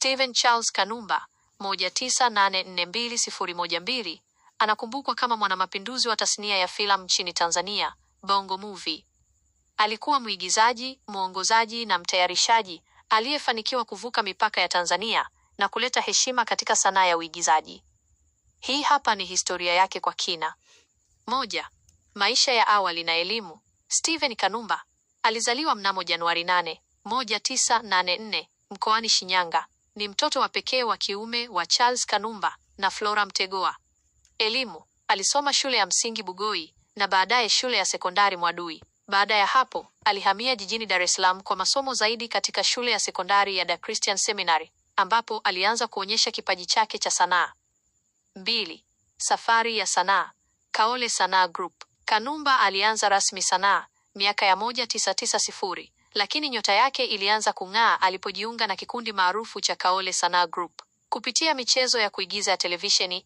Steven Charles Kanumba 19842012 anakumbukwa kama mwanamapinduzi wa tasnia ya filamu nchini Tanzania, Bongo Movie. Alikuwa mwigizaji, mwongozaji na mtayarishaji aliyefanikiwa kuvuka mipaka ya Tanzania na kuleta heshima katika sanaa ya uigizaji. Hii hapa ni historia yake kwa kina. 1. Maisha ya awali na elimu. Steven Kanumba alizaliwa mnamo Januari 8, 1984 mkoani Shinyanga. Ni mtoto wa pekee wa kiume wa Charles Kanumba na Flora Mtegoa. Elimu. Alisoma shule ya msingi Bugoi na baadaye shule ya sekondari Mwadui. Baada ya hapo, alihamia jijini Dar es Salaam kwa masomo zaidi katika shule ya sekondari ya The Christian Seminary, ambapo alianza kuonyesha kipaji chake cha sanaa. 2. Safari ya sanaa. Kaole Sanaa Group. Kanumba alianza rasmi sanaa miaka ya 1990, lakini nyota yake ilianza kung'aa alipojiunga na kikundi maarufu cha Kaole Sanaa Group. Kupitia michezo ya kuigiza ya televisheni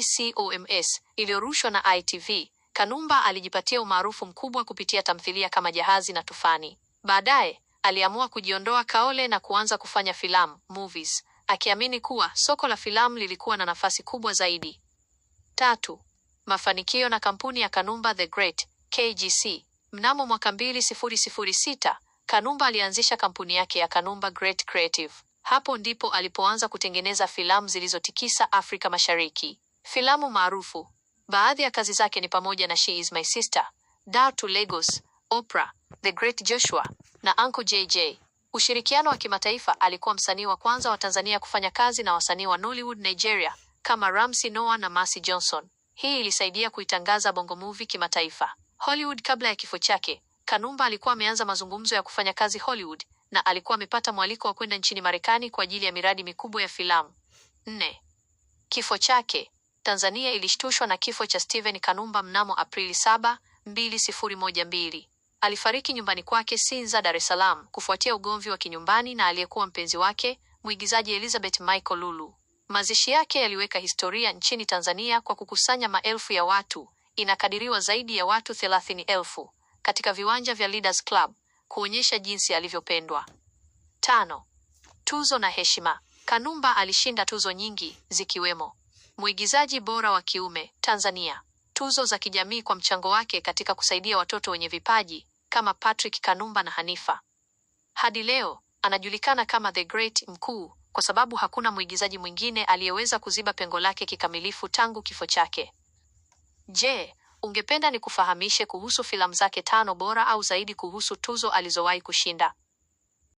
Sitcoms iliyorushwa na ITV, Kanumba alijipatia umaarufu mkubwa kupitia tamthilia kama Jahazi na Tufani. Baadaye, aliamua kujiondoa Kaole na kuanza kufanya filamu, movies, akiamini kuwa soko la filamu lilikuwa na nafasi kubwa zaidi. 3. Mafanikio na kampuni ya Kanumba The Great, KGC. Mnamo mwaka 2006, Kanumba alianzisha kampuni yake ya Kanumba Great Creative. Hapo ndipo alipoanza kutengeneza filamu zilizotikisa Afrika Mashariki. Filamu maarufu. Baadhi ya kazi zake ni pamoja na She Is My Sister, Dar to Lagos, Oprah, The Great Joshua na Uncle JJ. Ushirikiano wa kimataifa. Alikuwa msanii wa kwanza wa Tanzania kufanya kazi na wasanii wa Nollywood Nigeria kama Ramsey Noah na Mercy Johnson. Hii ilisaidia kuitangaza Bongo Movie kimataifa. Hollywood. Kabla ya kifo chake, Kanumba alikuwa ameanza mazungumzo ya kufanya kazi Hollywood na alikuwa amepata mwaliko wa kwenda nchini Marekani kwa ajili ya miradi mikubwa ya filamu. 4. Kifo chake. Tanzania ilishtushwa na kifo cha Steven Kanumba mnamo Aprili 7, 2012. Alifariki nyumbani kwake Sinza, Dar es Salaam, kufuatia ugomvi wa kinyumbani na aliyekuwa mpenzi wake, mwigizaji Elizabeth Michael Lulu. Mazishi yake yaliweka historia nchini Tanzania kwa kukusanya maelfu ya watu, inakadiriwa zaidi ya watu 30,000, katika viwanja vya Leaders Club, kuonyesha jinsi alivyopendwa. 5. Tuzo na heshima. Kanumba alishinda tuzo nyingi, zikiwemo mwigizaji bora wa kiume Tanzania, tuzo za kijamii kwa mchango wake katika kusaidia watoto wenye vipaji kama Patrick Kanumba na Hanifa. Hadi leo anajulikana kama The Great Mkuu kwa sababu hakuna mwigizaji mwingine aliyeweza kuziba pengo lake kikamilifu tangu kifo chake. Je, ungependa nikufahamishe kuhusu filamu zake 5 bora au zaidi kuhusu tuzo alizowahi kushinda?